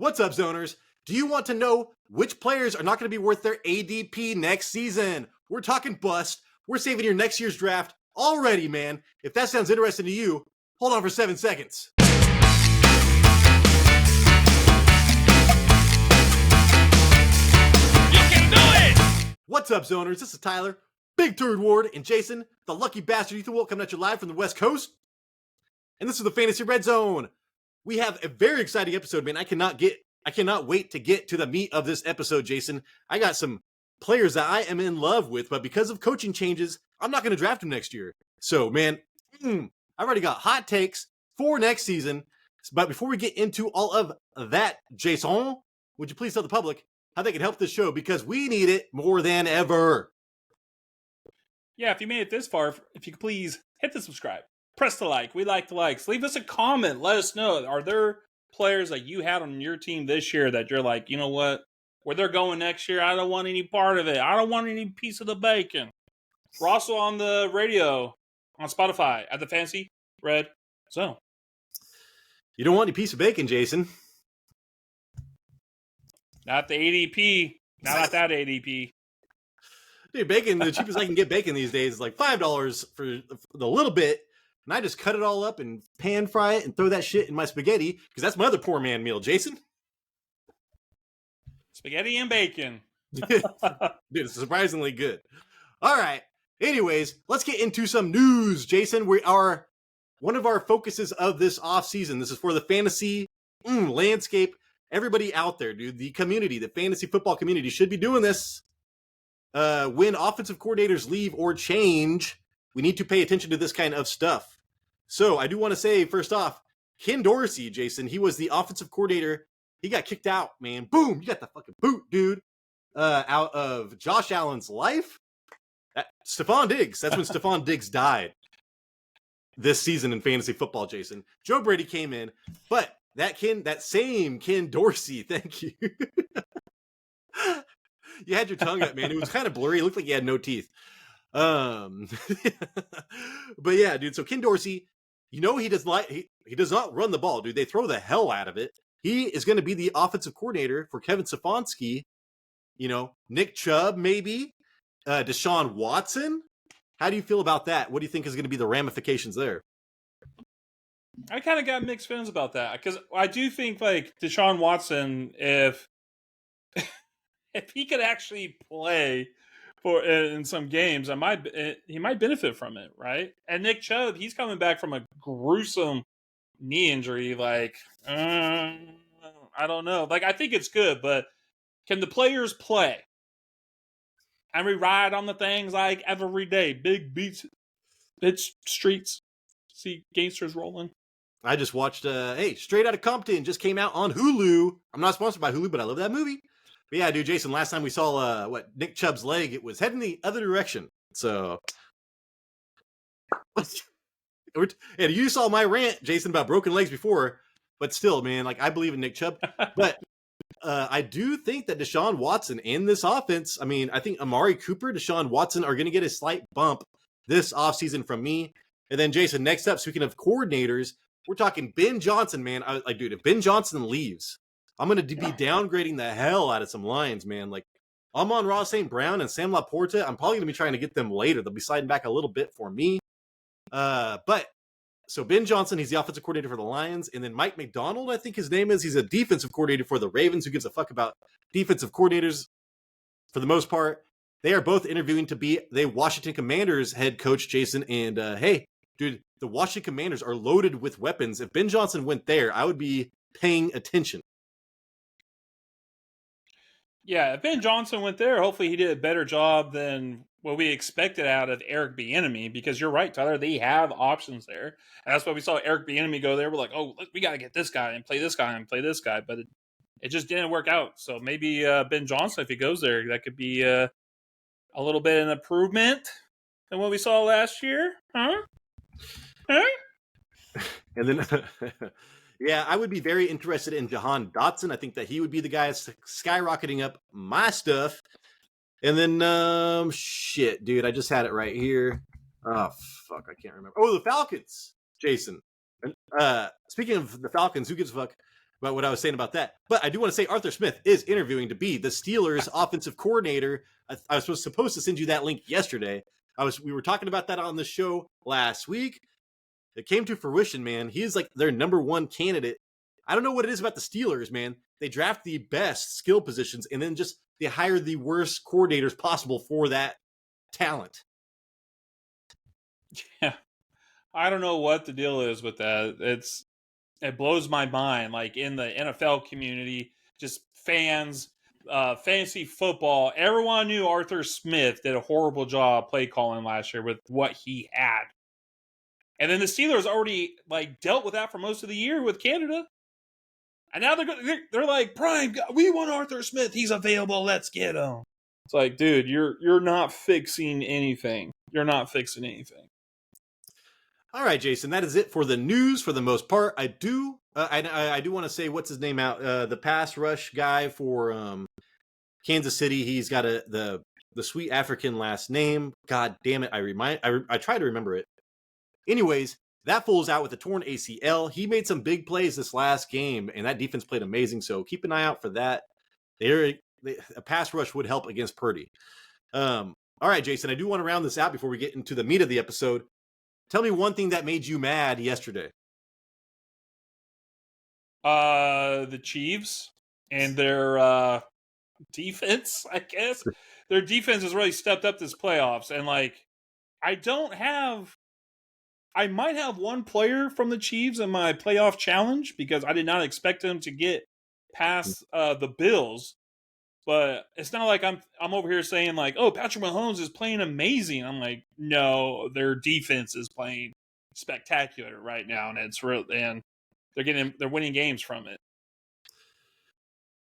What's up, zoners? Do you want to know which players are not going to be worth their ADP next season? We're talking bust. We're saving your next year's draft already, man. If that sounds interesting to you, hold on for 7 seconds. You can do it! What's up, zoners? This is Tyler, Big Turd Ward, and Jason, the lucky bastard Ethan Wolf, coming at you live from the West Coast. And this is the Fantasy Red Zone. We have a very exciting episode, man. I cannot wait to get to the meat of this episode, Jason. I got some players that I am in love with, but because of coaching changes, I'm not going to draft them next year. So, man, I've already got hot takes for next season. But before we get into all of that, Jason, would you please tell the public how they can help this show? Because we need it more than ever. Yeah, if you made it this far, if you could please hit the subscribe. Press the like. We like the likes. Leave us a comment. Let us know. Are there players that you had on your team this year that you're like, you know what? Where they're going next year, I don't want any part of it. I don't want any piece of the bacon. We're also on the radio, on Spotify, at the Fantasy Red Zone. You don't want any piece of bacon, Jason. Not the ADP. Not at that ADP. Dude, bacon, the cheapest I can get bacon these days is like $5 for the little bit. And I just cut it all up and pan fry it and throw that shit in my spaghetti because that's my other poor man meal, Jason. Spaghetti and bacon. Dude, it's surprisingly good. All right. Anyways, let's get into some news, Jason. We are one of our focuses of this offseason. This is for the fantasy landscape. Everybody out there, dude, the community, the fantasy football community should be doing this. When offensive coordinators leave or change, we need to pay attention to this kind of stuff. So I do want to say, first off, Ken Dorsey, Jason, he was the offensive coordinator. He got kicked out, man. Boom, you got the fucking boot, dude. Out of Josh Allen's life. Stephon Diggs, that's when Stephon Diggs died this season in fantasy football, Jason. Joe Brady came in, but that same Ken Dorsey, thank you. You had your tongue up, man. It was kind of blurry. It looked like you had no teeth. But yeah, dude. So Ken Dorsey, he does not run the ball, dude. They throw the hell out of it. He is going to be the offensive coordinator for Kevin Stefanski. Nick Chubb, maybe. Deshaun Watson. How do you feel about that? What do you think is going to be the ramifications there? I kind of got mixed feelings about that because I do think like Deshaun Watson, if he could actually play in some games, he might benefit from it, right? And Nick Chubb, he's coming back from a gruesome knee injury. Like, I don't know. Like, I think it's good, but can the players play? And we ride on the things like every day, big beats, bitch streets, see gangsters rolling. I just watched, Straight Outta Compton just came out on Hulu. I'm not sponsored by Hulu, but I love that movie. But yeah, dude, Jason, last time we saw Nick Chubb's leg, it was heading the other direction. So, and you saw my rant, Jason, about broken legs before, but still, man, like I believe in Nick Chubb. But I do think that Deshaun Watson in this offense, I mean, I think Amari Cooper, Deshaun Watson are going to get a slight bump this offseason from me. And then, Jason, next up, speaking of coordinators, we're talking Ben Johnson, man. Dude, if Ben Johnson leaves, I'm going to be downgrading the hell out of some lines, man. Like, Amon-Ra St. Brown and Sam Laporta, I'm probably going to be trying to get them later. They'll be sliding back a little bit for me. So Ben Johnson, he's the offensive coordinator for the Lions. And then Mike McDonald, I think his name is. He's a defensive coordinator for the Ravens. Who gives a fuck about defensive coordinators for the most part? They are both interviewing to be the Washington Commanders head coach, Jason. And, hey, dude, the Washington Commanders are loaded with weapons. If Ben Johnson went there, I would be paying attention. Yeah, if Ben Johnson went there, hopefully he did a better job than what we expected out of Eric Bieniemy, because you're right, Tyler, they have options there. And that's why we saw Eric Bieniemy go there. We're like, oh, we got to get this guy and play this guy and play this guy. But it just didn't work out. So maybe Ben Johnson, if he goes there, that could be a little bit of an improvement than what we saw last year. Huh? And then, yeah, I would be very interested in Jahan Dotson. I think that he would be the guy skyrocketing up my stuff. And then, shit, dude, I just had it right here. Oh, fuck, I can't remember. Oh, the Falcons, Jason. And, speaking of the Falcons, who gives a fuck? about what I was saying about that. But I do want to say Arthur Smith is interviewing to be the Steelers offensive coordinator. I was supposed to send you that link yesterday. We were talking about that on the show last week. It came to fruition, man. He is like their number one candidate. I don't know what it is about the Steelers, man. They draft the best skill positions and then just they hire the worst coordinators possible for that talent. Yeah. I don't know what the deal is with that. It blows my mind. Like in the NFL community, just fans, fantasy football, everyone knew Arthur Smith did a horrible job play calling last year with what he had. And then the Steelers already like dealt with that for most of the year with Canada. And now they're like, Prime, we want Arthur Smith. He's available. Let's get him. It's like, dude, you're not fixing anything. You're not fixing anything. All right, Jason, that is it for the news for the most part. I do want to say what's his name out the pass rush guy for Kansas City. He's got the sweet African last name. God damn it, I try to remember it. Anyways, that fool's out with a torn ACL. He made some big plays this last game, and that defense played amazing. So keep an eye out for that. A pass rush would help against Purdy. All right, Jason, I do want to round this out before we get into the meat of the episode. Tell me one thing that made you mad yesterday. The Chiefs and their defense, I guess. Their defense has really stepped up this playoffs. And, like, I might have one player from the Chiefs in my playoff challenge because I did not expect them to get past the Bills. But it's not like I'm over here saying like, oh, Patrick Mahomes is playing amazing. I'm like, no, their defense is playing spectacular right now, and it's real, and they're winning games from it.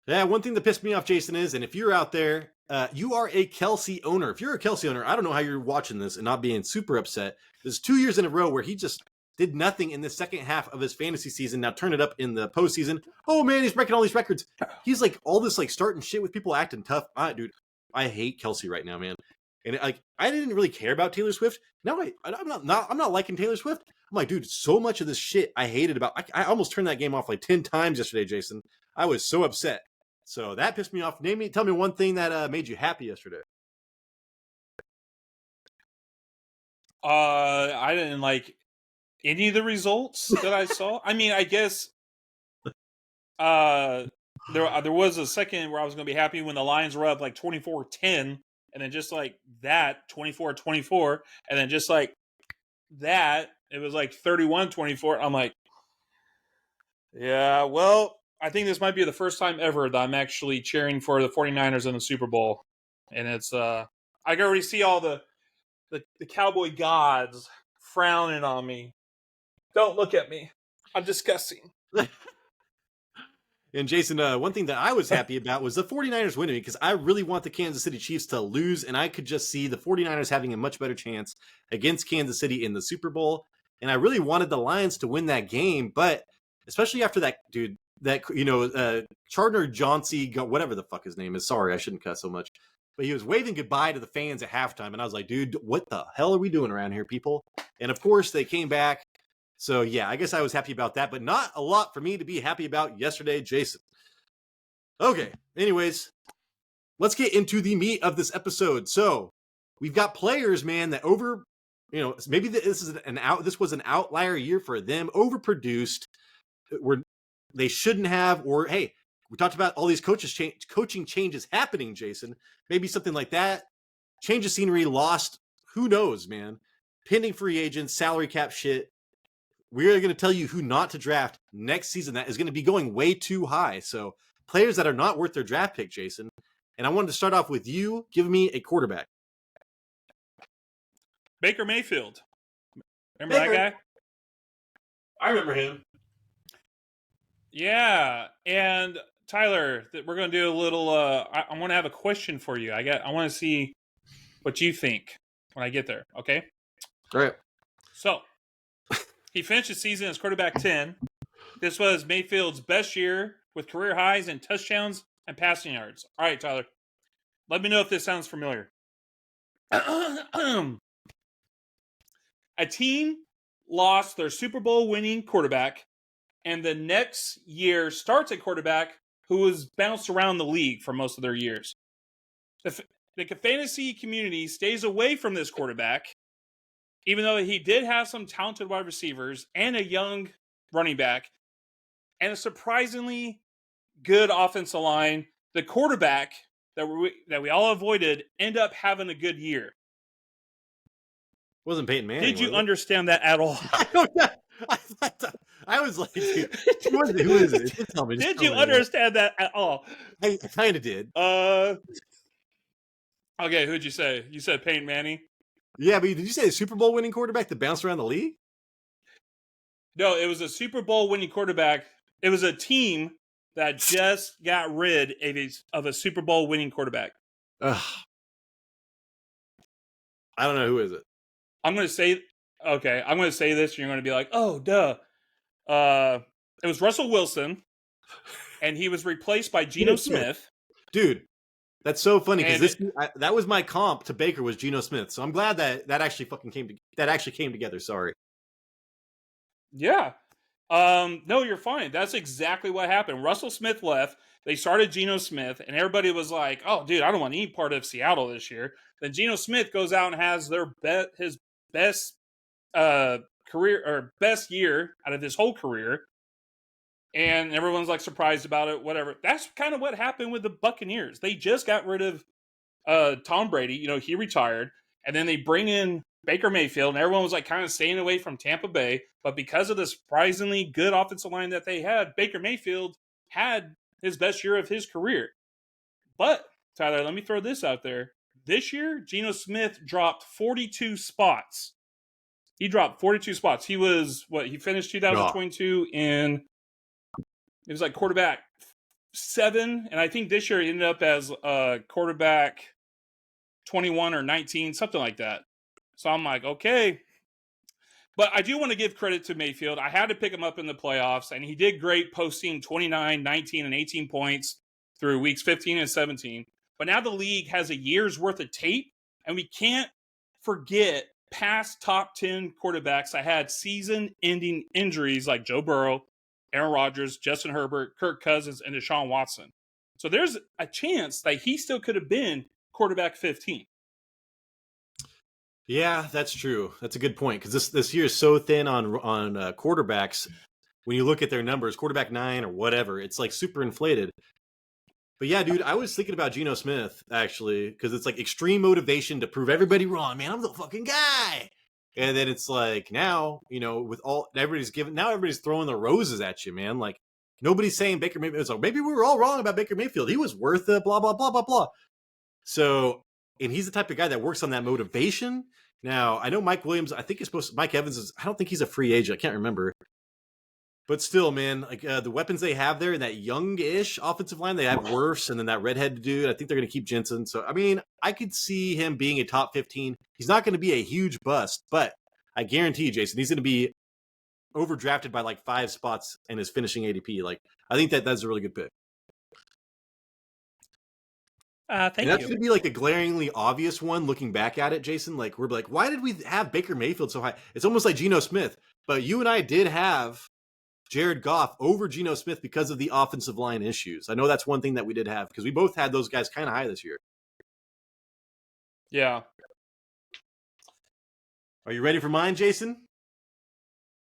Yeah, one thing that pissed me off, Jason, is, and if you're out there, you are a Kelsey owner. If you're a Kelsey owner, I don't know how you're watching this and not being super upset. There's 2 years in a row where he just did nothing in the second half of his fantasy season. Now turn it up in the postseason. Oh man, he's breaking all these records. He's like all this like starting shit with people acting tough. Dude, I hate Kelsey right now, man. And like I didn't really care about Taylor Swift. Now I'm not liking Taylor Swift. I'm like, dude, so much of this shit I hated about. I almost turned that game off like 10 times yesterday, Jason. I was so upset. So that pissed me off. Tell me one thing that made you happy yesterday. I didn't like any of the results that I saw. I mean, I guess there was a second where I was going to be happy when the Lions were up like 24-10, and then just like that 24-24, and then just like that it was like 31-24. I'm like, yeah, well, I think this might be the first time ever that I'm actually cheering for the 49ers in the Super Bowl. And it's I can already see all the Cowboy gods frowning on me. Don't look at me. I'm disgusting. And Jason, one thing that I was happy about was the 49ers winning because I really want the Kansas City Chiefs to lose, and I could just see the 49ers having a much better chance against Kansas City in the Super Bowl. And I really wanted the Lions to win that game, but especially after that, dude, Chardner Johnson, whatever the fuck his name is. Sorry, I shouldn't cuss so much. But he was waving goodbye to the fans at halftime, and I was like, dude, what the hell are we doing around here, people? And of course, they came back. So, yeah, I guess I was happy about that, but not a lot for me to be happy about yesterday, Jason. Okay, anyways, let's get into the meat of this episode. So, we've got players, man, that maybe this was an outlier year for them, overproduced, they shouldn't have, or hey, we talked about all these coaching changes happening, Jason. Maybe something like that. Change of scenery, lost, who knows, man. Pending free agents, salary cap shit. We're going to tell you who not to draft next season. That is going to be going way too high. So players that are not worth their draft pick, Jason. And I wanted to start off with you. Give me a quarterback. Baker Mayfield. Remember that guy? I remember him. Yeah. And Tyler, we're going to do a little, I want to have a question for you. I want to see what you think when I get there. Okay. All right. So he finished the season as quarterback 10. This was Mayfield's best year with career highs in touchdowns and passing yards. All right, Tyler. Let me know if this sounds familiar. A team lost their Super Bowl winning quarterback and the next year starts a quarterback who was bounced around the league for most of their years. The fantasy community stays away from this quarterback, even though he did have some talented wide receivers and a young running back and a surprisingly good offensive line. The quarterback that we all avoided ended up having a good year. Wasn't Peyton Manning? Did you understand that at all? I was like, dude, who is it? Just tell me. Did you understand that at all? I kind of did. Okay, who'd you say? You said Peyton Manning? Yeah, but did you say a Super Bowl winning quarterback that bounced around the league? No, it was a Super Bowl winning quarterback. It was a team that just got rid of a Super Bowl winning quarterback. Ugh. I don't know, who is it? I'm going to say this, and you're going to be like, oh, duh. It was Russell Wilson, and he was replaced by Geno Smith. Dude, that's so funny because that was my comp to Baker was Geno Smith. So I'm glad that actually came together. Sorry. Yeah. No, you're fine. That's exactly what happened. Russell Smith left. They started Geno Smith, and everybody was like, oh, dude, I don't want any part of Seattle this year. Then Geno Smith goes out and has his best career or best year out of his whole career. And everyone's like surprised about it, whatever. That's kind of what happened with the Buccaneers. They just got rid of Tom Brady. You know, he retired. And then they bring in Baker Mayfield, and everyone was like kind of staying away from Tampa Bay. But because of the surprisingly good offensive line that they had, Baker Mayfield had his best year of his career. But, Tyler, let me throw this out there. This year, Geno Smith dropped 42 spots. He dropped 42 spots. He was, he finished 2022 in, it was like quarterback 7. And I think this year he ended up as quarterback 21 or 19, something like that. So I'm like, okay. But I do want to give credit to Mayfield. I had to pick him up in the playoffs, and he did great, posting 29, 19, and 18 points through weeks 15 and 17. But now the league has a year's worth of tape, and we can't forget past top 10 quarterbacks that had season-ending injuries like Joe Burrow, Aaron Rodgers, Justin Herbert, Kirk Cousins, and Deshaun Watson. So there's a chance that he still could have been quarterback 15. Yeah, that's true. That's a good point because this year is so thin on quarterbacks. When you look at their numbers, quarterback 9 or whatever, it's like super inflated. But yeah, dude, I was thinking about Geno Smith actually because it's like extreme motivation to prove everybody wrong. Man, I'm the fucking guy. And then it's like now, you know, with all everybody's throwing the roses at you, man. Like nobody's saying Baker Mayfield. It's like maybe we were all wrong about Baker Mayfield. He was worth it. Blah blah blah blah blah. So. And he's the type of guy that works on that motivation. Now, I know Mike Williams, Mike Evans I don't think he's a free agent. I can't remember. But still, man, like the weapons they have there in that young-ish offensive line, they have Wirfs and then that redhead dude. I think they're going to keep Jensen. So, I mean, I could see him being a top 15. He's not going to be a huge bust, but I guarantee you, Jason, he's going to be overdrafted by like 5 spots in his finishing ADP. Like, I think that's a really good pick. Thank you. That's going to be like a glaringly obvious one looking back at it, Jason. Like, we're like, why did we have Baker Mayfield so high? It's almost like Geno Smith. But you and I did have Jared Goff over Geno Smith because of the offensive line issues. I know that's one thing that we did have because we both had those guys kind of high this year. Yeah. Are you ready for mine, Jason?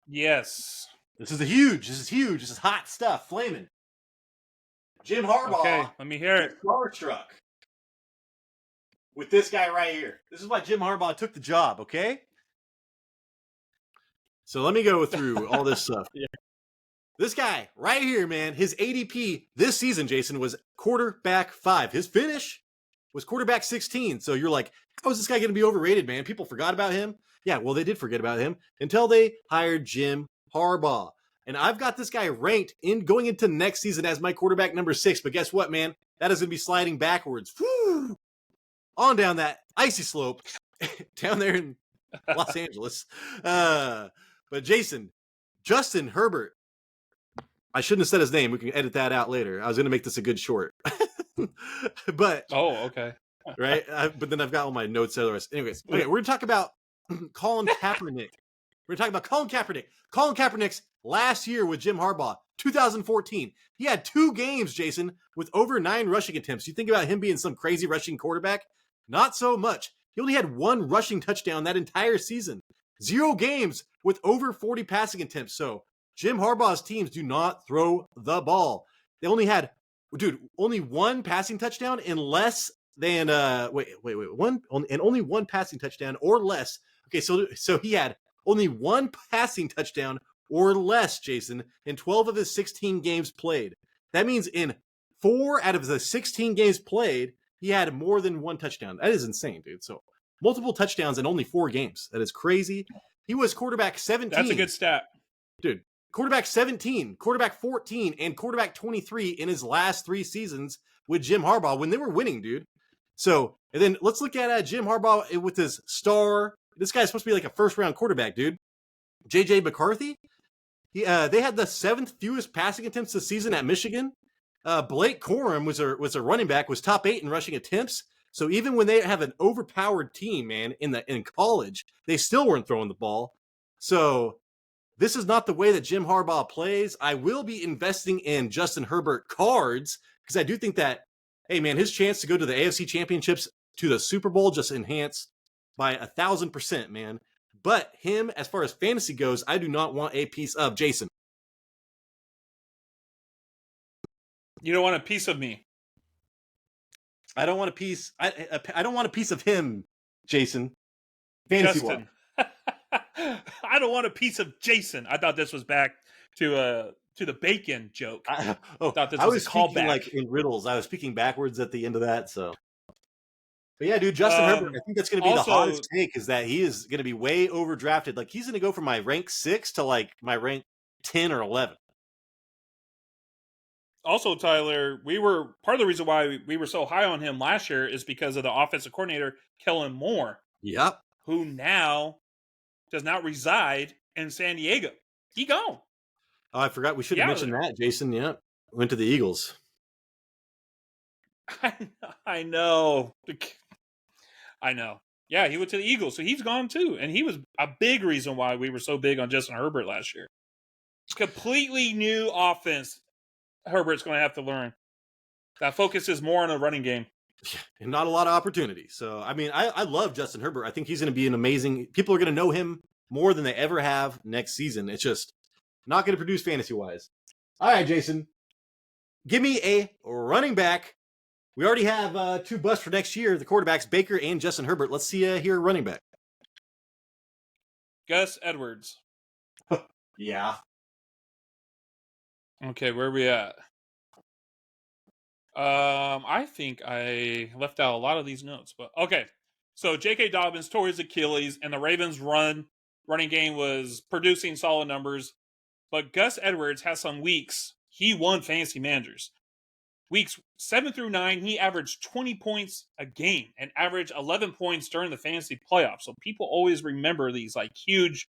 Yes. This is huge. This is hot stuff. Flaming. Jim Harbaugh. Okay, let me hear it. Starstruck with this guy right here. This is why Jim Harbaugh took the job, okay? So let me go through all this stuff. Yeah. This guy right here, man, his ADP this season, Jason, was quarterback 5. His finish was quarterback 16. So you're like, how is this guy going to be overrated, man? People forgot about him. Yeah, well, they did forget about him until they hired Jim Harbaugh. And I've got this guy ranked going into next season as my quarterback number 6. But guess what, man? That is going to be sliding backwards. Woo! On down that icy slope down there in Los Angeles. But Justin Herbert. I shouldn't have said his name. We can edit that out later. I was going to make this a good short. But okay. Right? But then I've got all my notes. Anyways, okay, we're going to talk about Colin Kaepernick. We're talking about Colin Kaepernick. Colin Kaepernick's last year with Jim Harbaugh, 2014. He had 2 games, Jason, with over 9 rushing attempts. You think about him being some crazy rushing quarterback? Not so much. He only had 1 rushing touchdown that entire season. 0 games with over 40 passing attempts. So Jim Harbaugh's teams do not throw the ball. They only had, only 1 passing touchdown in less than only 1 passing touchdown or less. Okay, so he had only 1 passing touchdown or less, Jason, in 12 of his 16 games played. That means in 4 out of the 16 games played, he had more than 1 touchdown. That is insane, dude. So multiple touchdowns in only 4 games. That is crazy. He was quarterback 17. That's a good stat. Dude, quarterback 17, quarterback 14, and quarterback 23 in his last 3 seasons with Jim Harbaugh when they were winning, dude. So, and then let's look at Jim Harbaugh with his star. This guy's supposed to be like a first-round quarterback, dude. J.J. McCarthy. They had the 7th fewest passing attempts this season at Michigan. Blake Corum was a running back, was top 8 in rushing attempts. So even when they have an overpowered team, man, in college, they still weren't throwing the ball. So this is not the way that Jim Harbaugh plays. I will be investing in Justin Herbert cards because I do think that, hey, man, his chance to go to the AFC Championships, to the Super Bowl, just enhanced by 1,000%, man. But him, as far as fantasy goes, I do not want a piece of Jason. You don't want a piece of me. I don't want a piece. I don't want a piece of him, Jason. Fantasy Justin. I don't want a piece of Jason. I thought this was back to the bacon joke. I thought this was was a speaking callback. like in riddles. I was speaking backwards at the end of that. So, but yeah, dude, Justin Herbert. I think that's going to be the hottest take. Is that he is going to be way overdrafted? Like he's going to go from my rank 6 to like my rank 10 or 11. Also, Tyler, part of the reason why we were so high on him last year is because of the offensive coordinator, Kellen Moore. Yep. Who now does not reside in San Diego. He gone. Oh, I forgot. We should have mentioned that, Jason. Yeah. Went to the Eagles. I know. I know. Yeah, he went to the Eagles, so he's gone too. And he was a big reason why we were so big on Justin Herbert last year. Completely new offense Herbert's going to have to learn. That focuses more on a running game. And not a lot of opportunity. So, I mean, I love Justin Herbert. I think he's going to be an amazing... People are going to know him more than they ever have next season. It's just not going to produce fantasy-wise. All right, Jason. Give me a running back. We already have 2 busts for next year, the quarterbacks, Baker and Justin Herbert. Let's see here running back. Gus Edwards. Yeah. Okay, where are we at? I think I left out a lot of these notes, but okay. So J.K. Dobbins tore his Achilles, and the Ravens' running game was producing solid numbers. But Gus Edwards has some weeks. He won fantasy managers. Weeks 7 through 9, he averaged 20 points a game and averaged 11 points during the fantasy playoffs. So people always remember these like huge,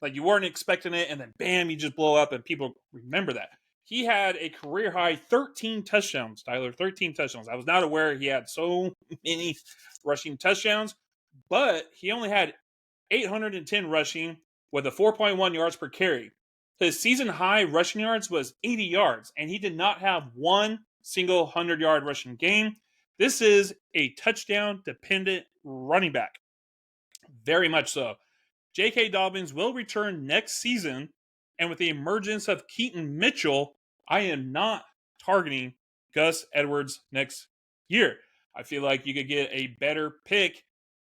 like you weren't expecting it, and then bam, you just blow up, and people remember that. He had a career high 13 touchdowns, Tyler, 13 touchdowns. I was not aware he had so many rushing touchdowns, but he only had 810 rushing with a 4.1 yards per carry. His season high rushing yards was 80 yards, and he did not have one single 100-yard rushing game. This is a touchdown-dependent running back. Very much so. J.K. Dobbins will return next season, and with the emergence of Keaton Mitchell, I am not targeting Gus Edwards next year. I feel like you could get a better pick,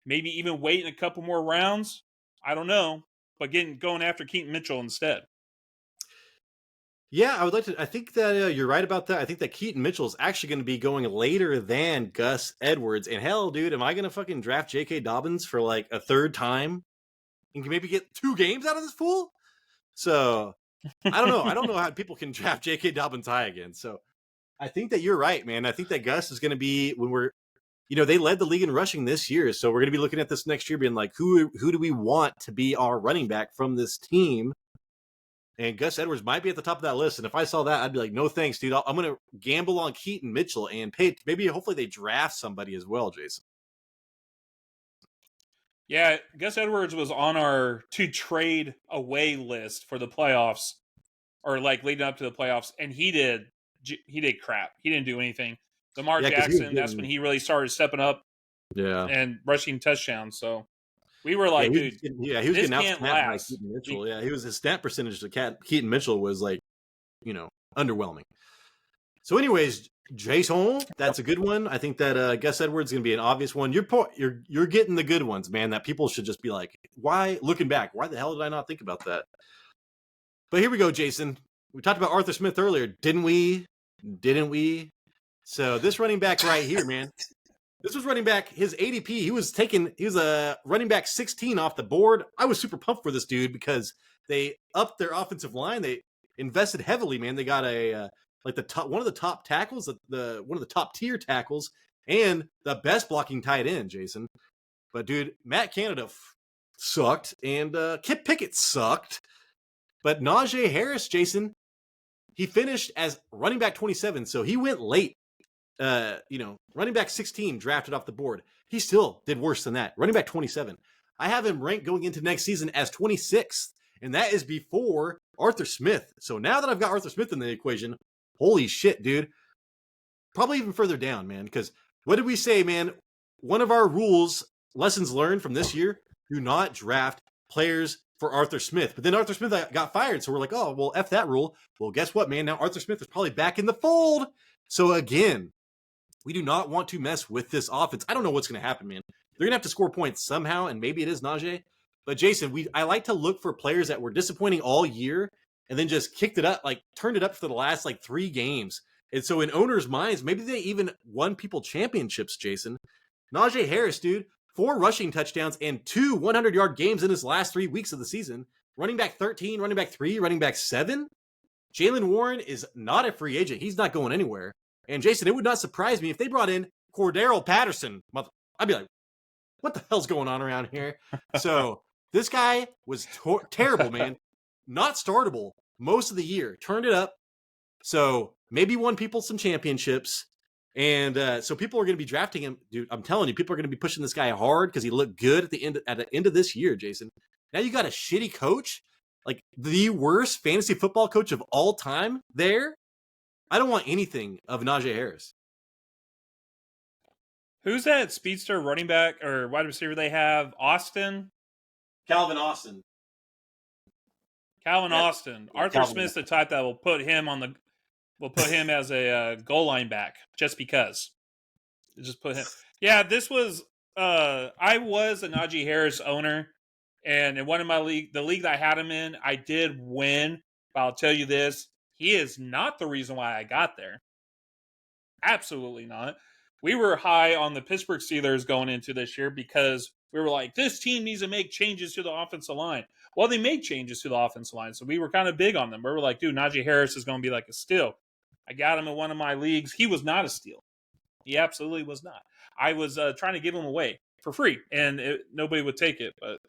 maybe even wait in a couple more rounds. I don't know, but going after Keaton Mitchell instead. Yeah, I think that you're right about that. I think that Keaton Mitchell is actually going to be going later than Gus Edwards. And hell, dude, am I going to fucking draft J.K. Dobbins for like a 3rd time and can maybe get 2 games out of this fool? So I don't know. I don't know how people can draft J.K. Dobbins high again. So I think that you're right, man. I think that Gus is going to be, when they led the league in rushing this year. So we're going to be looking at this next year being like, who do we want to be our running back from this team? And Gus Edwards might be at the top of that list. And if I saw that, I'd be like, no thanks, dude. I'm going to gamble on Keaton Mitchell and hopefully they draft somebody as well, Jason. Yeah, Gus Edwards was on our to trade away list for the playoffs, or like leading up to the playoffs, and he did crap. He didn't do anything. Lamar Yeah, because he was Jackson, that's when getting he really started stepping up yeah. and rushing touchdowns. So we were Yeah, like, he was dude, getting, yeah, he was this getting out can't snapped by last. Keaton Mitchell. Yeah, he was his snap percentage to Keaton Mitchell was like, underwhelming. So, anyways, Jason, that's a good one. I think that Gus Edwards is going to be an obvious one. You're getting the good ones, man. That people should just be like, why? Looking back, why the hell did I not think about that? But here we go, Jason. We talked about Arthur Smith earlier, didn't we? Didn't we? So this running back right here, man. This was running back, his ADP. He was a running back 16 off the board. I was super pumped for this dude because they upped their offensive line. They invested heavily, man. They got one of the top tackles, the one of the top tier tackles, and the best blocking tight end, Jason. But dude, Matt Canada sucked, and Kip Pickett sucked. But Najee Harris, Jason, he finished as running back 27, so he went late. Running back 16 drafted off the board. He still did worse than that. Running back 27. I have him ranked going into next season as 26th, and that is before Arthur Smith. So now that I've got Arthur Smith in the equation, holy shit, dude. Probably even further down, man, because what did we say, man? One of our lessons learned from this year, do not draft players for Arthur Smith. But then Arthur Smith got fired, so we're like, oh, well, F that rule. Well, guess what, man? Now Arthur Smith is probably back in the fold. So again, we do not want to mess with this offense. I don't know what's going to happen, man. They're going to have to score points somehow, and maybe it is Najee. But Jason, I like to look for players that were disappointing all year and then just kicked it up, like turned it up for the last like 3 games. And so in owners' minds, maybe they even won people championships, Jason. Najee Harris, dude, 4 rushing touchdowns and 2 100-yard games in his last 3 weeks of the season. Running back 13, running back 3, running back 7. Jaylen Warren is not a free agent. He's not going anywhere. And Jason, it would not surprise me if they brought in Cordero Patterson. I'd be like, what the hell's going on around here? So this guy was terrible, man. Not startable most of the year. Turned it up. So maybe won people some championships. And so people are going to be drafting him. Dude, I'm telling you, people are going to be pushing this guy hard because he looked good at the end of this year, Jason. Now you got a shitty coach, like the worst fantasy football coach of all time there. I don't want anything of Najee Harris. Who's that speedster running back or wide receiver they have? Austin? Calvin Austin. Austin. Arthur Calvin. Smith's the type that will put him as a goal line back just because. Just put him. Yeah, this was. I was a Najee Harris owner, and in one of my the league that I had him in, I did win. But I'll tell you this: he is not the reason why I got there. Absolutely not. We were high on the Pittsburgh Steelers going into this year because we were like, this team needs to make changes to the offensive line. Well, they made changes to the offensive line, so we were kind of big on them. We were like, dude, Najee Harris is going to be like a steal. I got him in one of my leagues. He was not a steal. He absolutely was not. I was trying to give him away for free, and nobody would take it. But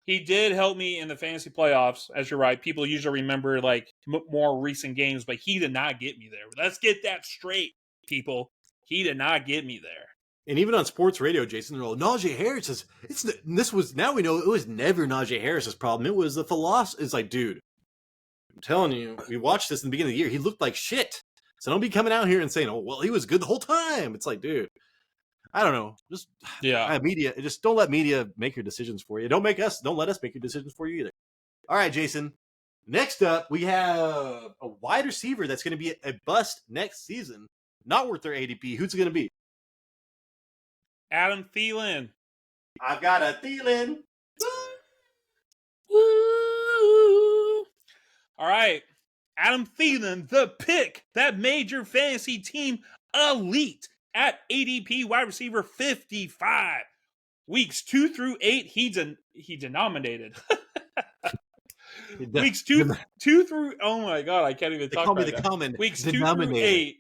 he did help me in the fantasy playoffs, as you're right. People usually remember like more recent games, but he did not get me there. Let's get that straight, people. He did not get me there. And even on sports radio, Jason, they're all, Najee Harris now we know it was never Najee Harris's problem. It was the philosophy. It's like, dude, I'm telling you, we watched this in the beginning of the year. He looked like shit. So don't be coming out here and saying, oh, well, he was good the whole time. It's like, dude, I don't know. Just don't let media make your decisions for you. Don't let us make your decisions for you either. All right, Jason. Next up, we have a wide receiver that's going to be a bust next season. Not worth their ADP. Who's it going to be? Adam Thielen. I've got a Thielen. Woo! All right. Adam Thielen, the pick that made your fantasy team elite at ADP wide receiver 55. Weeks 2 through 8, he denominated. Weeks 2 through, oh my God, I can't even talk about it. Common Weeks 2 through 8.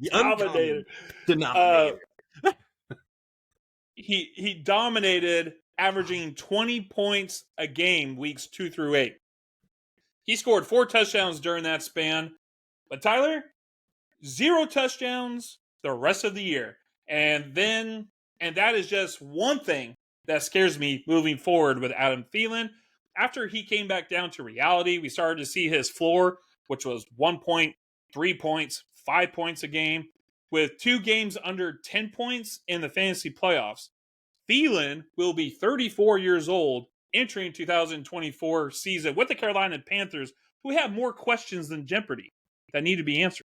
Denominator. He dominated, averaging 20 points a game weeks 2 through 8. He scored 4 touchdowns during that span. But Tyler, 0 touchdowns the rest of the year. And then And that is just one thing that scares me moving forward with Adam Thielen. After he came back down to reality, we started to see his floor, which was 1 point, 3 points, 5 points a game, with 2 games under 10 points in the fantasy playoffs. Thielen will be 34 years old entering 2024 season with the Carolina Panthers, who have more questions than Jeopardy that need to be answered.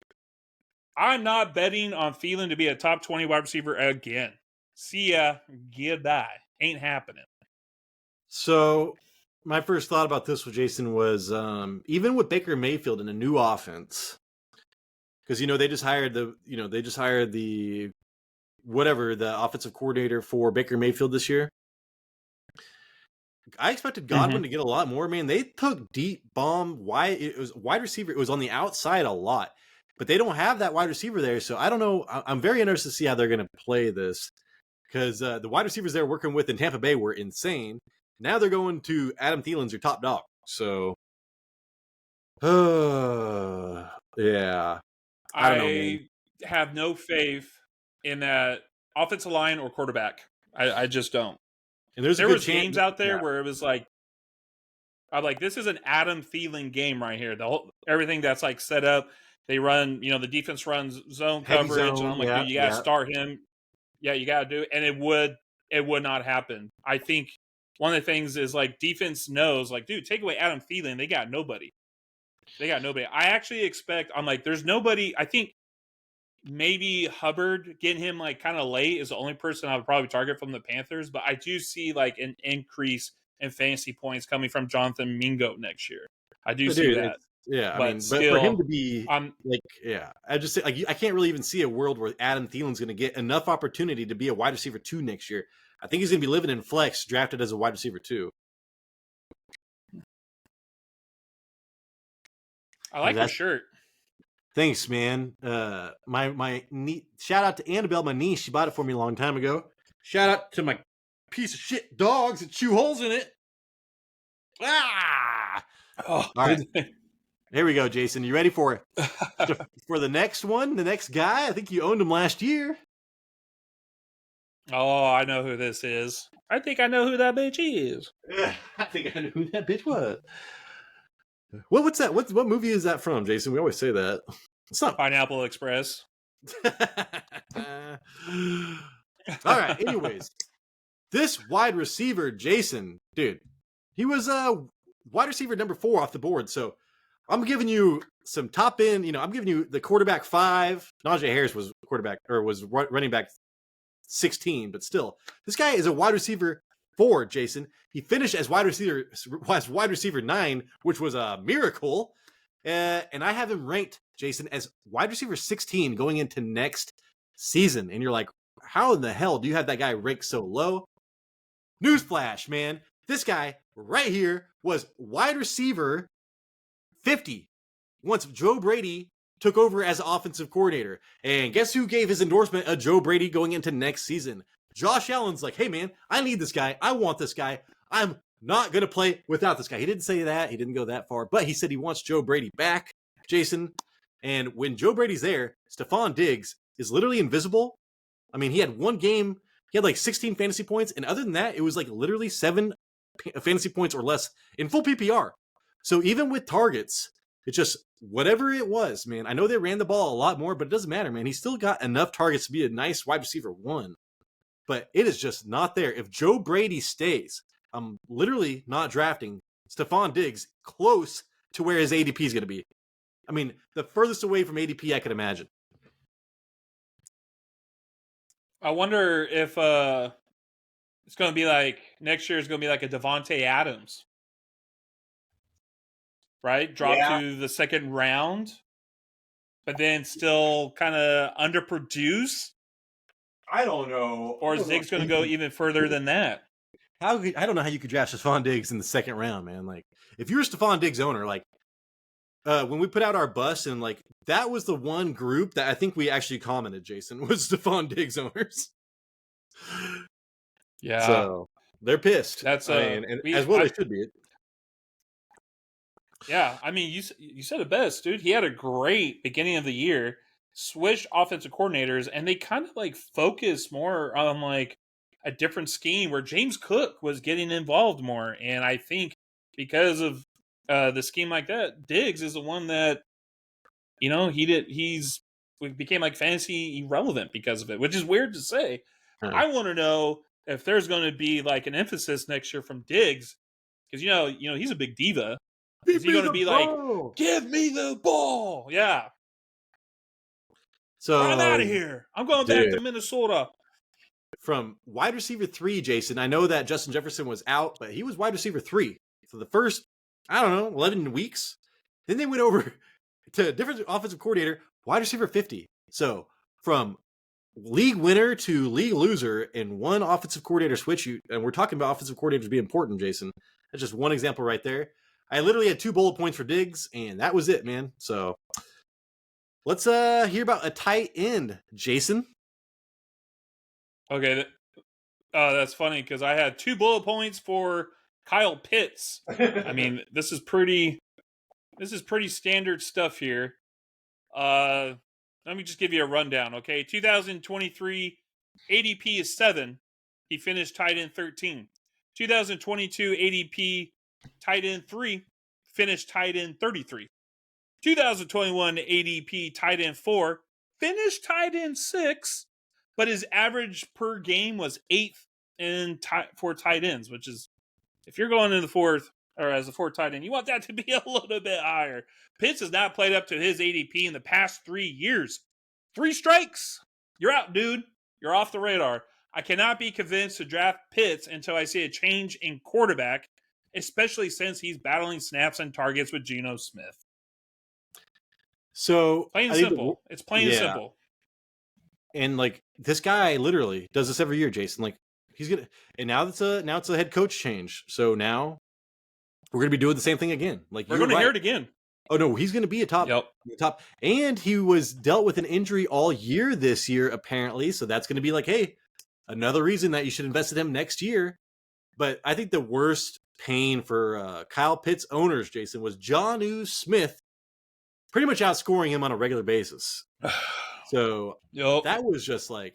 I'm not betting on Thielen to be a top 20 wide receiver again. See ya, goodbye. Ain't happening. So my first thought about this with Jason was even with Baker Mayfield in a new offense, because they just hired the offensive coordinator for Baker Mayfield this year. I expected Godwin to get a lot more. Man, they took deep bomb wide receiver. It was on the outside a lot, but they don't have that wide receiver there. So I don't know. I'm very interested to see how they're going to play this, because the wide receivers they're working with in Tampa Bay were insane. Now they're going to Adam Thielen's your top dog. So, yeah. I don't know, man. Have no faith in that offensive line or quarterback. I just don't. And there was games out there where it was like, I'm like, this is an Adam Thielen game right here. Everything that's like set up. They run, the defense runs zone coverage, and I'm like, dude, you gotta start him. Yeah, you gotta do it, and it would not happen. I think one of the things is like defense knows, like, dude, take away Adam Thielen, they got nobody. I actually expect, I'm like, there's nobody. I think maybe Hubbard getting him like kind of late is the only person I would probably target from the Panthers, but I do see like an increase in fantasy points coming from Jonathan Mingo next year. I do see that. Yeah, but I mean, still, but for him to be I just say, like, I can't really even see a world where Adam Thielen's going to get enough opportunity to be a wide receiver 2 next year. I think he's going to be living in flex, drafted as a wide receiver 2. I like your shirt. Thanks, man. My shout out to Annabelle, my niece. She bought it for me a long time ago. Shout out to my piece of shit dogs that chew holes in it. Ah! Oh, all right. Here we go, Jason. You ready for the next one? The next guy? I think you owned him last year. Oh, I know who this is. I think I know who that bitch is. I think I know who that bitch was. What's that? What movie is that from, Jason? We always say that. It's not Pineapple Express. All right. Anyways, this wide receiver, Jason, dude, he was wide receiver number 4 off the board. So I'm giving you some top end. I'm giving you the quarterback 5. Najee Harris was running back 16, but still, this guy is a wide receiver 4, Jason. He finished as wide receiver 9, which was a miracle. And I have him ranked, Jason, as wide receiver 16 going into next season. And you're like, how in the hell do you have that guy ranked so low? Newsflash, man. This guy right here was wide receiver 50 once Joe Brady took over as offensive coordinator. And guess who gave his endorsement of Joe Brady going into next season? Josh Allen's like, hey, man, I need this guy. I want this guy. I'm not going to play without this guy. He didn't say that. He didn't go that far. But he said he wants Joe Brady back, Jason. And when Joe Brady's there, Stephon Diggs is literally invisible. I mean, he had one game. He had like 16 fantasy points. And other than that, it was like literally 7 fantasy points or less in full PPR. So even with targets, it's just whatever it was, man. I know they ran the ball a lot more, but it doesn't matter, man. He still got enough targets to be a nice wide receiver 1. But it is just not there. If Joe Brady stays, I'm literally not drafting Stephon Diggs close to where his ADP is going to be. I mean, the furthest away from ADP I could imagine. I wonder if it's going to be like next year is going to be like a Devontae Adams, right? Drop to the second round, but then still kind of underproduce. I don't know. Or is Diggs going to go even further than that? I don't know how you could draft Stephon Diggs in the second round, man. Like, if you're a Stephon Diggs owner, like, when we put out our bust, and like, that was the one group that I think we actually commented, Jason, was Stephon Diggs owners. Yeah. So they're pissed. That's as well they should be. Yeah, I mean, you said it best, dude. He had a great beginning of the year, switched offensive coordinators, and they kind of like focus more on like a different scheme where James Cook was getting involved more. And I think because of the scheme like that, Diggs is the one that, he's became like fantasy irrelevant because of it, which is weird to say. Huh. I want to know if there's going to be like an emphasis next year from Diggs, because he's a big diva. Is he going to be like, give me the ball? Yeah. So I'm out of here. I'm going back to Minnesota. From wide receiver 3, Jason, I know that Justin Jefferson was out, but he was wide receiver 3 for the first, 11 weeks. Then they went over to a different offensive coordinator, wide receiver 50. So from league winner to league loser in one offensive coordinator switch, and we're talking about offensive coordinators being important, Jason. That's just one example right there. I literally had 2 bullet points for Diggs, and that was it, man. So let's hear about a tight end, Jason. Okay, that's funny because I had 2 bullet points for Kyle Pitts. I mean, this is pretty standard stuff here. Let me just give you a rundown, okay? 2023 ADP is 7. He finished tight end 13. 2022 ADP tight end 3, finished tight end 33. 2021 ADP tight end 4, finished tight end 6, but his average per game was 8th for tight ends, which is, if you're going in the 4th or as a 4th tight end, you want that to be a little bit higher. Pitts has not played up to his ADP in the past 3 years. 3 strikes. You're out, dude. You're off the radar. I cannot be convinced to draft Pitts until I see a change in quarterback, especially since he's battling snaps and targets with Geno Smith. So plain and simple. It's plain and simple. And like this guy literally does this every year, Jason. Like he's gonna, and now it's a head coach change. So now we're gonna be doing the same thing again. Like we're gonna hear it again. Oh no, he's gonna be a top. And he was dealt with an injury all year this year, apparently. So that's gonna be like, hey, another reason that you should invest in him next year. But I think the worst pain for Kyle Pitts owners, Jason, was Jonnu Smith pretty much outscoring him on a regular basis. So that was just like,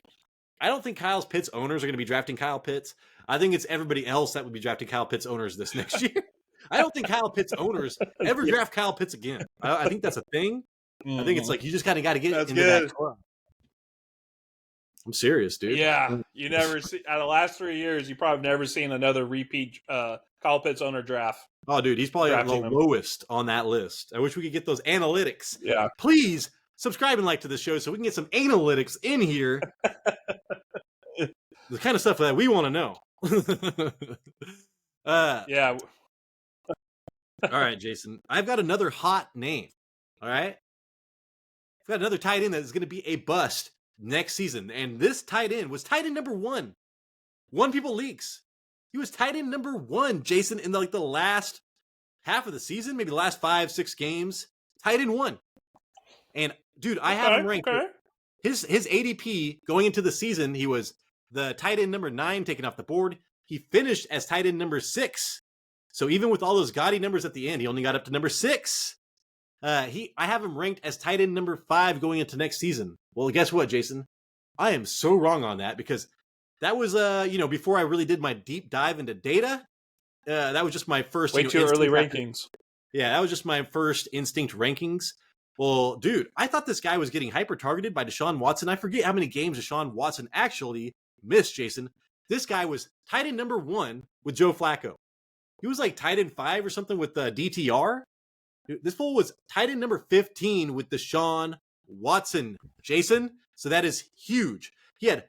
I don't think Kyle Pitts owners are going to be drafting Kyle Pitts. I think it's everybody else that would be drafting Kyle Pitts owners this next year. I don't think Kyle Pitts owners ever draft Kyle Pitts again. I think that's a thing. I think it's like you just kind of got to get into that club. I'm serious, dude. Yeah, you never see out of the last 3 years, you probably never seen another repeat Kyle Pitts owner draft. Oh, dude, he's probably the lowest on that list. I wish we could get those analytics. Yeah, please subscribe and like to the show so we can get some analytics in here. The kind of stuff that we want to know. Yeah. All right, Jason. I've got another hot name. All right. I've got another tight end that is going to be a bust next season. And this tight end was tight end number 1. Won people leagues. He was tight end number 1, Jason, in the last half of the season, maybe the last 5-6 games. Tight end 1. And dude, I have him ranked. Okay. His ADP going into the season, he was the tight end number 9 taken off the board. He finished as tight end number 6. So even with all those gaudy numbers at the end, he only got up to number 6. I have him ranked as tight end number 5 going into next season. Well, guess what, Jason? I am so wrong on that because that was before I really did my deep dive into data. That was just my first way too early rankings. Yeah, that was just my first instinct rankings. Well, dude, I thought this guy was getting hyper targeted by Deshaun Watson. I forget how many games Deshaun Watson actually missed, Jason. This guy was tight end number 1 with Joe Flacco. He was like tight end 5 or something with DTR. Dude, this fool was tight end number 15 with Deshaun Watson, Jason. So that is huge. He had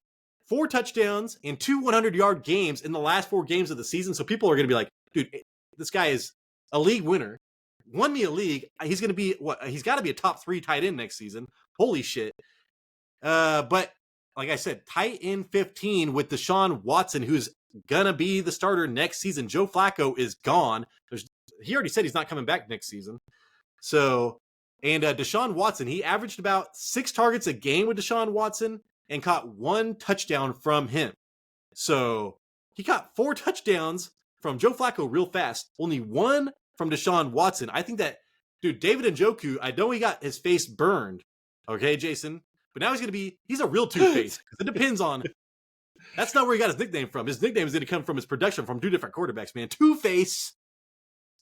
4 touchdowns and 2 100-yard games in the last 4 games of the season. So people are going to be like, dude, this guy is a league winner. Won me a league. He's going to be he's got to be a top 3 tight end next season. Holy shit. But like I said, tight end 15 with Deshaun Watson, who's going to be the starter next season. Joe Flacco is gone. He already said he's not coming back next season. So, and Deshaun Watson, he averaged about 6 targets a game with Deshaun Watson and caught 1 touchdown from him. So he caught 4 touchdowns from Joe Flacco real fast. Only 1 from Deshaun Watson. I think that, dude, David Njoku, I know he got his face burned Okay, Jason. But now he's a real Two-Face. It depends on, that's not where he got his nickname from. His nickname is going to come from his production from two different quarterbacks, man. Two-Face.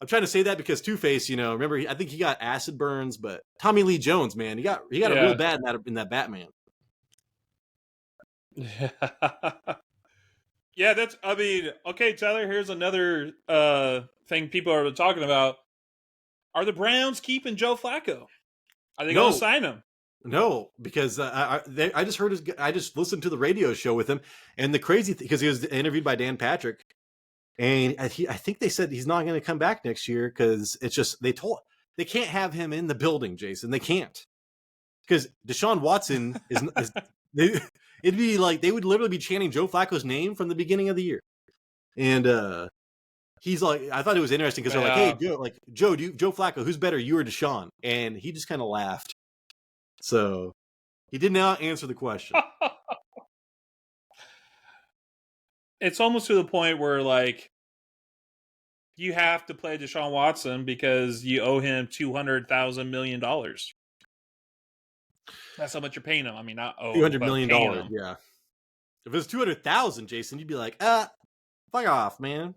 I'm trying to say that because Two-Face, remember, I think he got acid burns, but Tommy Lee Jones, man, he got it real bad in that Batman. Yeah, okay, Tyler, here's another thing people are talking about. Are the Browns keeping Joe Flacco? Are they going to sign him? No, because I just listened to the radio show with him, and the crazy thing, because he was interviewed by Dan Patrick, and I think they said he's not going to come back next year because it's just they can't have him in the building, Jason. They can't, because Deshaun Watson it'd be like they would literally be chanting Joe Flacco's name from the beginning of the year, and he's like, I thought it was interesting because they're like, hey, Joe Flacco, who's better, you or Deshaun? And he just kind of laughed. So he did not answer the question. It's almost to the point where, like, you have to play Deshaun Watson because you owe him $200 million. That's how much you're paying him. I mean, not $200 million. Yeah. If it was 200,000, Jason, you'd be like, fuck off, man.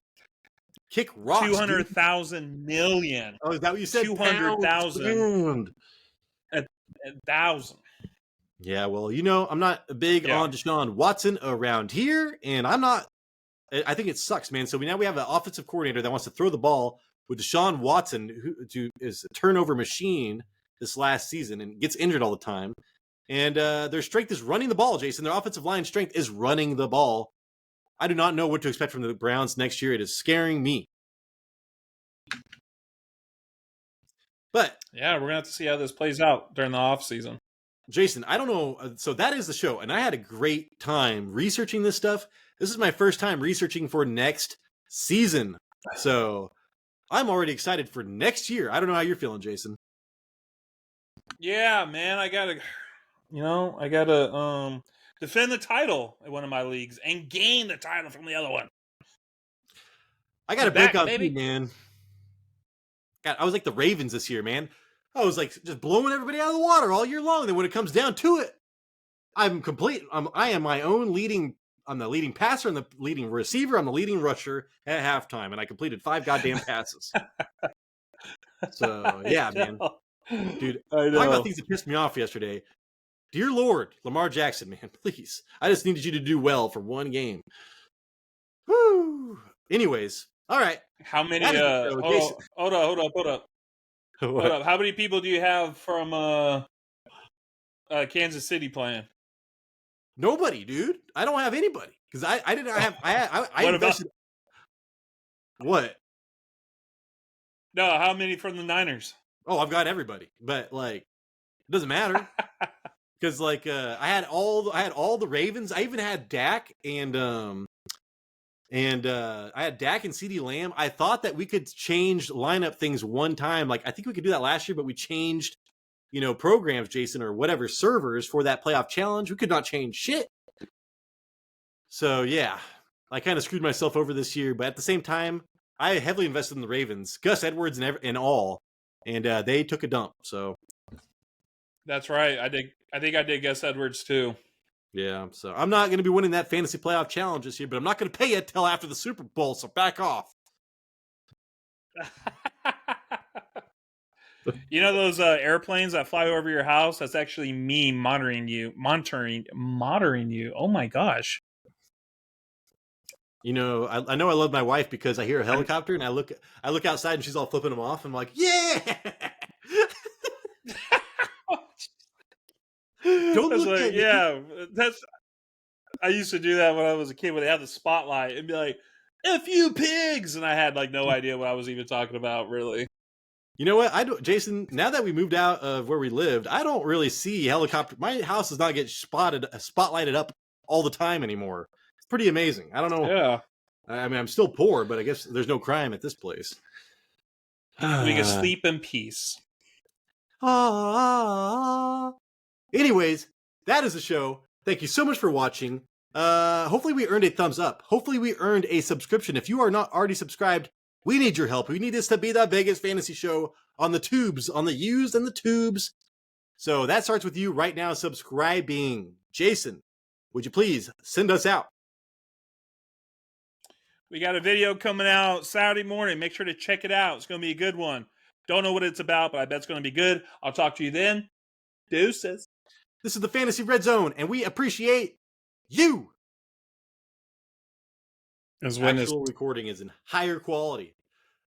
Kick rocks. 200,000 million. Oh, is that what you said? 200,000. 1,000. Yeah, well, I'm not big on Deshaun Watson around here, and I think it sucks, man. So now we have an offensive coordinator that wants to throw the ball with Deshaun Watson, who is a turnover machine this last season and gets injured all the time. And their strength is running the ball, Jason. Their offensive line strength is running the ball. I do not know what to expect from the Browns next year. It is scaring me. But yeah, we're going to have to see how this plays out during the offseason. Jason, I don't know. So that is the show. And I had a great time researching this stuff. This is my first time researching for next season. So I'm already excited for next year. I don't know how you're feeling, Jason. Yeah, man. I got to defend the title in one of my leagues and gain the title from the other one. I got to break out, man. God, I was like the Ravens this year, man. I was like just blowing everybody out of the water all year long. Then when it comes down to it, I'm complete. I am my own leading. I'm the leading passer. I'm the leading receiver. I'm the leading rusher at halftime, and I completed 5 goddamn passes. So yeah, man, dude. Talking about things that pissed me off yesterday. Dear Lord, Lamar Jackson, man, please. I just needed you to do well for one game. Woo. Anyways, all right. How many? Hold up. How many people do you have from Kansas City playing? Nobody, dude. I don't have anybody because I didn't have. I invested. What? No, how many from the Niners? Oh, I've got everybody, but like, it doesn't matter because like I had all the Ravens. I even had Dak and I had Dak and CeeDee Lamb. I thought that we could change lineup things one time. Like I think we could do that last year, but we changed, programs, Jason, or whatever servers for that playoff challenge. We could not change shit. So yeah, I kind of screwed myself over this year. But at the same time, I heavily invested in the Ravens, Gus Edwards and all, and they took a dump. So that's right. I think I did Gus Edwards too. Yeah, so I'm not going to be winning that fantasy playoff challenge this year, but I'm not going to pay it till after the Super Bowl, so back off. You know those airplanes that fly over your house? That's actually me monitoring you. Oh my gosh. I know I love my wife because I hear a helicopter and I look outside and she's all flipping them off. I'm like, yeah. Don't look at me. Yeah, I used to do that when I was a kid when they had the spotlight and be like, "F you pigs," and I had like no idea what I was even talking about, really. You know what? Jason, now that we moved out of where we lived, I don't really see helicopter. My house does not get spotlighted up all the time anymore. It's pretty amazing. I don't know. Yeah. I mean, I'm still poor, but I guess there's no crime at this place. We can sleep in peace. Anyways, that is the show. Thank you so much for watching. Hopefully we earned a thumbs up. Hopefully we earned a subscription. If you are not already subscribed, we need your help. We need this to be the biggest fantasy show on the tubes, on the used and the tubes. So that starts with you right now subscribing. Jason, would you please send us out? We got a video coming out Saturday morning. Make sure to check it out. It's going to be a good one. Don't know what it's about, but I bet it's going to be good. I'll talk to you then. Deuces. This is the Fantasy Red Zone, and we appreciate you. As when Actual recording is in higher quality.